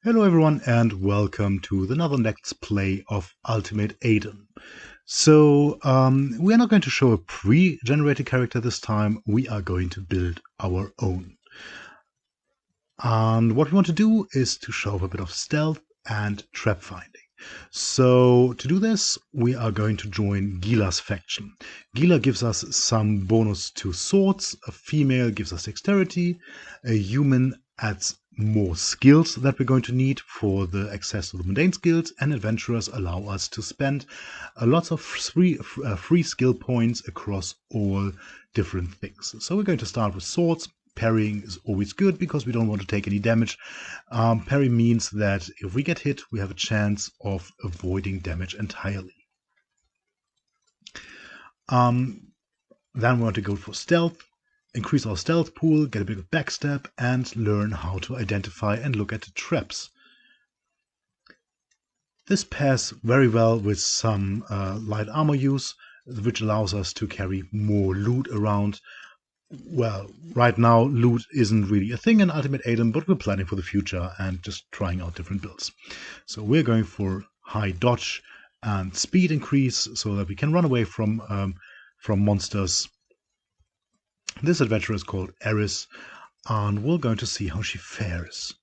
Hello everyone and welcome to another Let's Play of Ultimate ADOM. So we are not going to show a pre-generated character this time, we are going to build our own. And what we want to do is to show a bit of stealth and trap finding. So to do this, we are going to join Gila's faction. Gila gives us some bonus to swords, a female gives us dexterity, a human adds more skills that we're going to need for the access to the mundane skills, and adventurers allow us to spend a lot of free skill points across all different things. So we're going to start with swords. Parrying is always good because we don't want to take any damage. Parry means that if we get hit, we have a chance of avoiding damage entirely. Then we want to go for stealth, increase our stealth pool, get a bit of backstab, and learn how to identify and look at the traps. This pairs very well with some light armor use, which allows us to carry more loot around. Well, right now, loot isn't really a thing in Ultimate ADOM, but we're planning for the future and just trying out different builds. So we're going for high dodge and speed increase so that we can run away from monsters. This adventurer is called Eris, and we're going to see how she fares.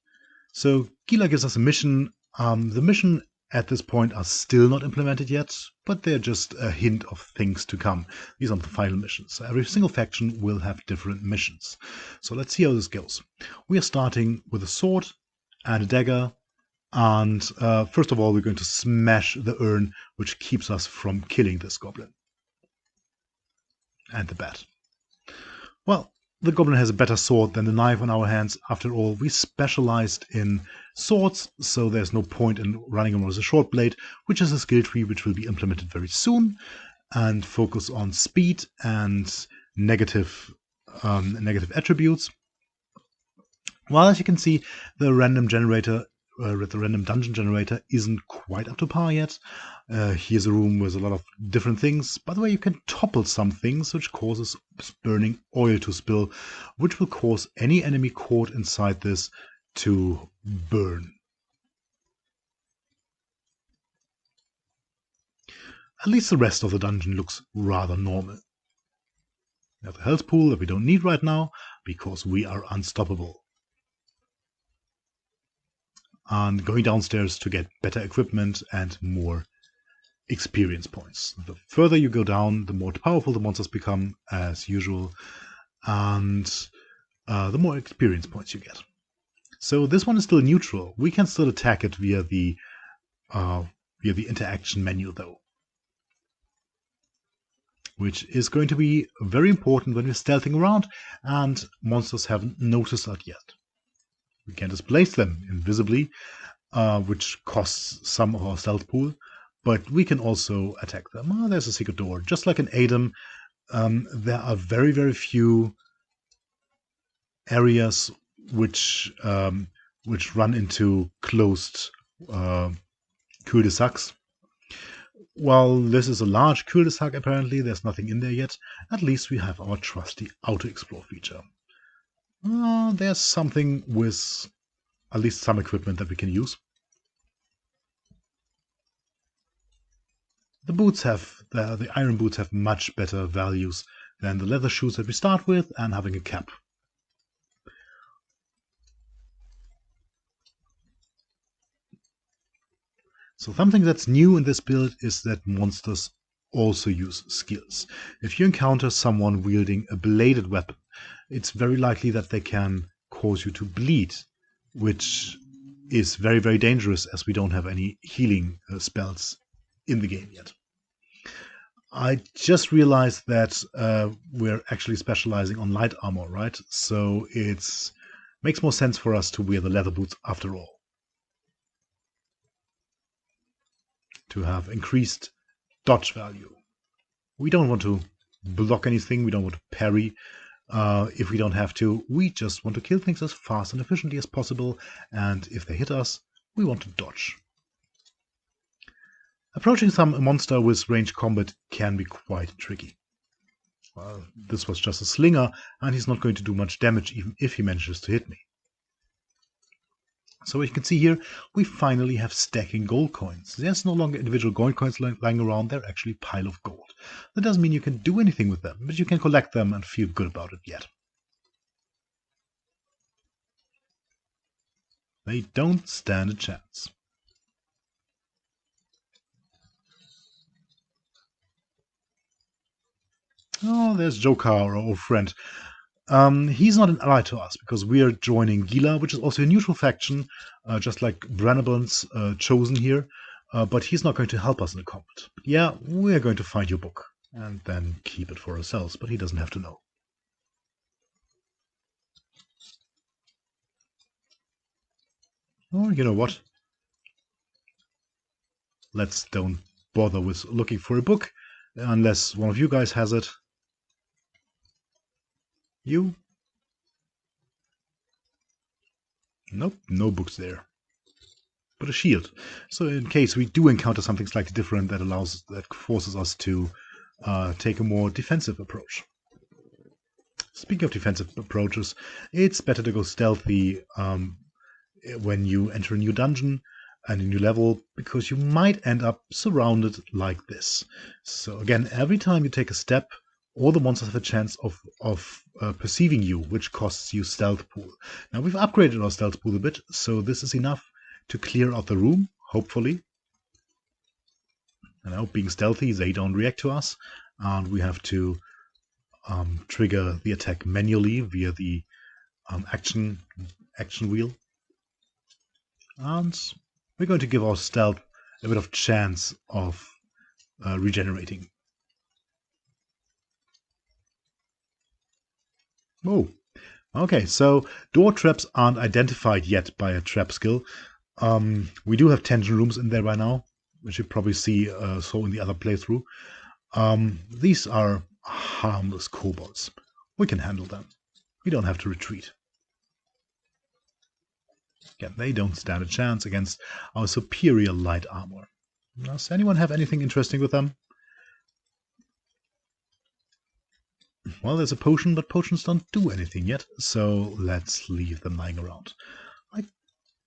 So Gila gives us a mission. The mission at this point are still not implemented yet, but they're just a hint of things to come. These are the final missions. So every single faction will have different missions. So let's see how this goes. We are starting with a sword and a dagger. And first of all, we're going to smash the urn, which keeps us from killing this goblin. And the bat. Well, the goblin has a better sword than the knife on our hands. After all, we specialized in swords, so there's no point in running around with a short blade, which is a skill tree which will be implemented very soon, and focus on speed and negative attributes. Well, as you can see, the random dungeon generator isn't quite up to par yet. Here's a room with a lot of different things. By the way, you can topple some things, which causes burning oil to spill, which will cause any enemy caught inside this to burn. At least the rest of the dungeon looks rather normal. We have a health pool that we don't need right now, because we are unstoppable. And going downstairs to get better equipment and more experience points. The further you go down, the more powerful the monsters become, as usual, and the more experience points you get. So this one is still neutral. We can still attack it via the interaction menu, though, which is going to be very important when we're stealthing around and monsters haven't noticed that yet. We can displace them invisibly, which costs some of our stealth pool, but we can also attack them. Oh, there's a secret door. Just like in ADOM, there are very, very few areas which run into closed cul-de-sacs. While this is a large cul-de-sac, apparently there's nothing in there yet. At least we have our trusty auto-explore feature. There's something with at least some equipment that we can use. The iron boots have much better values than the leather shoes that we start with, and having a cap. So something that's new in this build is that monsters also use skills. If you encounter someone wielding a bladed weapon, it's very likely that they can cause you to bleed, which is very, very dangerous as we don't have any healing spells in the game yet. I just realized that we're actually specializing on light armor, right? So it makes more sense for us to wear the leather boots after all, to have increased dodge value. We don't want to block anything, we don't want to parry if we don't have to. We just want to kill things as fast and efficiently as possible, and if they hit us, we want to dodge. Approaching some monster with ranged combat can be quite tricky. Well, this was just a slinger, and he's not going to do much damage even if he manages to hit me. So you can see here, we finally have stacking gold coins. There's no longer individual gold coins lying around, they're actually a pile of gold. That doesn't mean you can do anything with them, but you can collect them and feel good about it yet. They don't stand a chance. Oh, there's Jokar, our old friend. He's not an ally to us because we are joining Gila, which is also a neutral faction, just like Branaban's chosen here. But he's not going to help us in the combat. But yeah, we're going to find your book and then keep it for ourselves, but he doesn't have to know. Oh, you know what? Let's don't bother with looking for a book unless one of you guys has it. You? Nope, no books there. But a shield. So in case we do encounter something slightly different that forces us to take a more defensive approach. Speaking of defensive approaches, it's better to go stealthy when you enter a new dungeon and a new level, because you might end up surrounded like this. So again, every time you take a step, all the monsters have a chance of perceiving you, which costs you stealth pool. Now we've upgraded our stealth pool a bit, so this is enough to clear out the room, hopefully. And now, being stealthy, they don't react to us, and we have to trigger the attack manually via the action wheel. And we're going to give our stealth a bit of chance of regenerating. Oh, okay, so door traps aren't identified yet by a trap skill. We do have tension rooms in there by now, which you probably see so in the other playthrough. These are harmless kobolds. We can handle them. We don't have to retreat. Again, they don't stand a chance against our superior light armor. Does anyone have anything interesting with them? Well, there's a potion, but potions don't do anything yet, so let's leave them lying around. I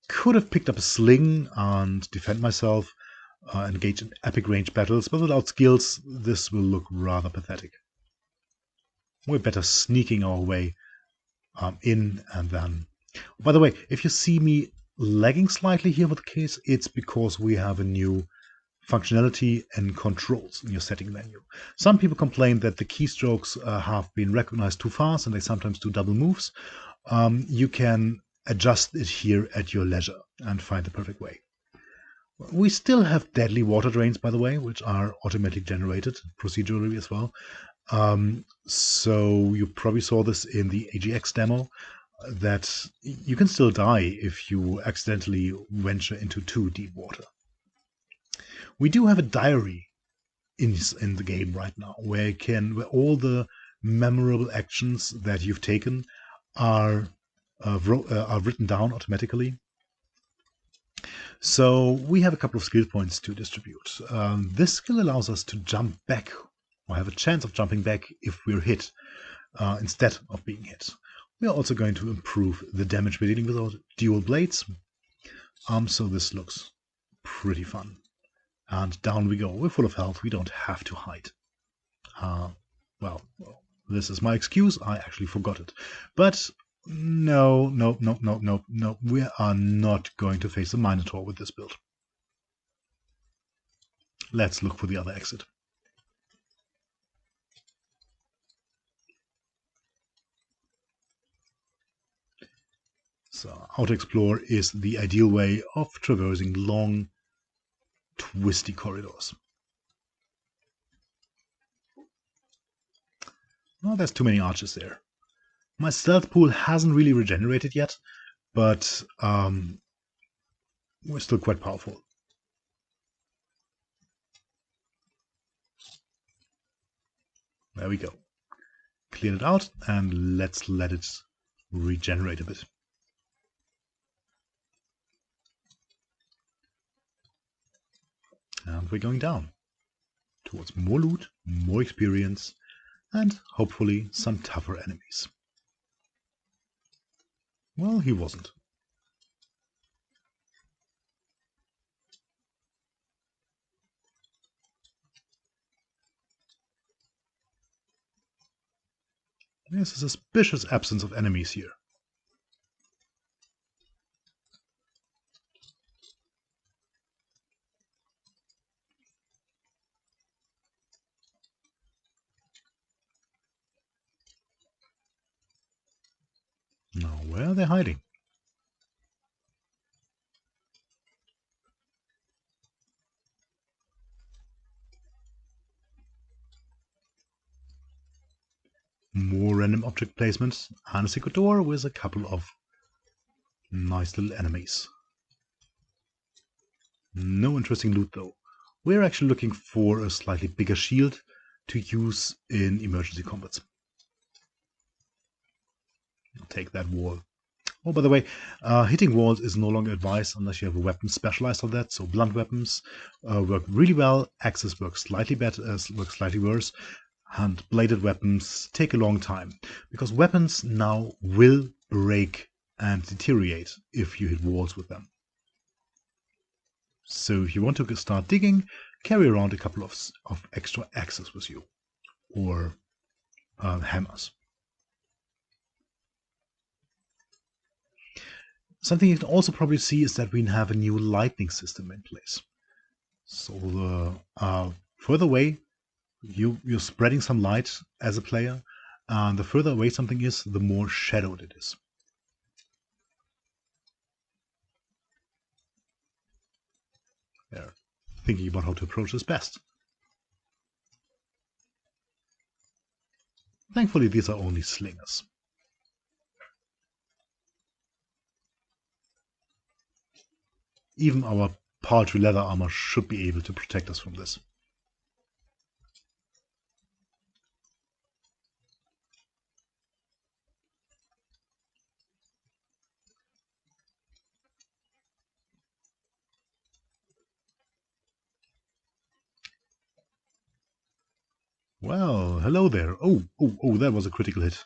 could have picked up a sling and defend myself, engage in epic range battles, but without skills, this will look rather pathetic. We're better sneaking our way in and then... By the way, if you see me lagging slightly here with the case, it's because we have a new functionality and controls in your setting menu. Some people complain that the keystrokes have been recognized too fast and they sometimes do double moves. You can adjust it here at your leisure and find the perfect way. We still have deadly water drains, by the way, which are automatically generated procedurally as well. So you probably saw this in the AGX demo, that you can still die if you accidentally venture into too deep water. We do have a diary in the game right now, where all the memorable actions that you've taken are written down automatically. So we have a couple of skill points to distribute. This skill allows us to jump back, or have a chance of jumping back if we're hit, instead of being hit. We are also going to improve the damage we're dealing with our dual blades. So this looks pretty fun. And down we go. We're full of health. We don't have to hide. Well, this is my excuse. I actually forgot it. But no. We are not going to face the Minotaur with this build. Let's look for the other exit. So, Auto-Explore is the ideal way of traversing long, twisty corridors. Oh, there's too many arches there. My stealth pool hasn't really regenerated yet, but we're still quite powerful. There we go. Cleared it out, and let's let it regenerate a bit. And we're going down towards more loot, more experience, and hopefully some tougher enemies. Well, he wasn't. There's a suspicious absence of enemies here. Now, where are they hiding? More random object placements and a secret door with a couple of nice little enemies. No interesting loot though. We're actually looking for a slightly bigger shield to use in emergency combats. I'll take that wall. Oh, by the way, hitting walls is no longer advised unless you have a weapon specialized on that. So blunt weapons work really well. Axes work slightly better, work slightly worse. And bladed weapons take a long time because weapons now will break and deteriorate if you hit walls with them. So if you want to start digging, carry around a couple of extra axes with you or hammers. Something you can also probably see is that we have a new lightning system in place. So the further away you're spreading some light as a player, and the further away something is, the more shadowed it is. They're thinking about how to approach this best. Thankfully, these are only slingers. Even our paltry leather armor should be able to protect us from this. Well, hello there. Oh, that was a critical hit.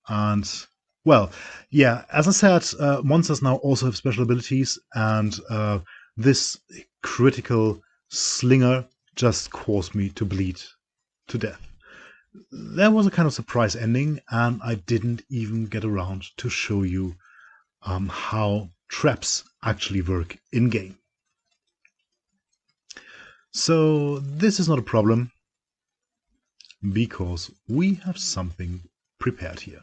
And, well, yeah, as I said, monsters now also have special abilities, and this critical slinger just caused me to bleed to death. There was a kind of surprise ending, and I didn't even get around to show you how traps actually work in-game. So this is not a problem, because we have something prepared here.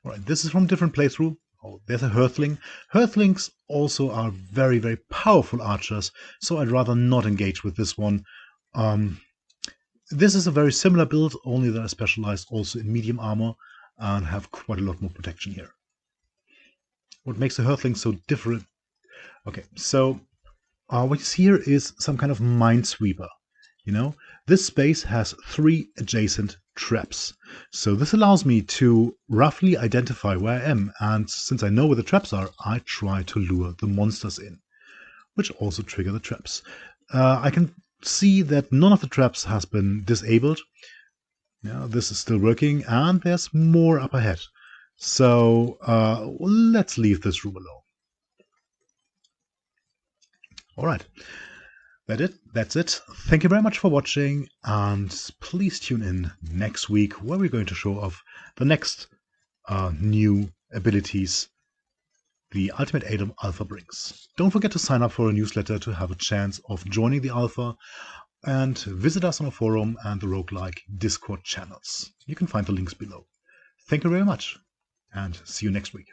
All right, this is from a different playthrough. Oh, there's a Hearthling. Hearthlings also are very, very powerful archers, so I'd rather not engage with this one. This is a very similar build, only that I specialized also in medium armor and have quite a lot more protection here. What makes the Hearthling so different? Okay, so what you see here is some kind of minesweeper. You know, this space has 3 adjacent traps. So this allows me to roughly identify where I am. And since I know where the traps are, I try to lure the monsters in, which also trigger the traps. I can see that none of the traps has been disabled. Yeah, this is still working, and there's more up ahead. So let's leave this room alone. All right. That's it. Thank you very much for watching, and please tune in next week where we're going to show off the next new abilities the Ultimate ADOM Alpha brings. Don't forget to sign up for a newsletter to have a chance of joining the Alpha, and visit us on our forum and the roguelike Discord channels. You can find the links below. Thank you very much, and see you next week.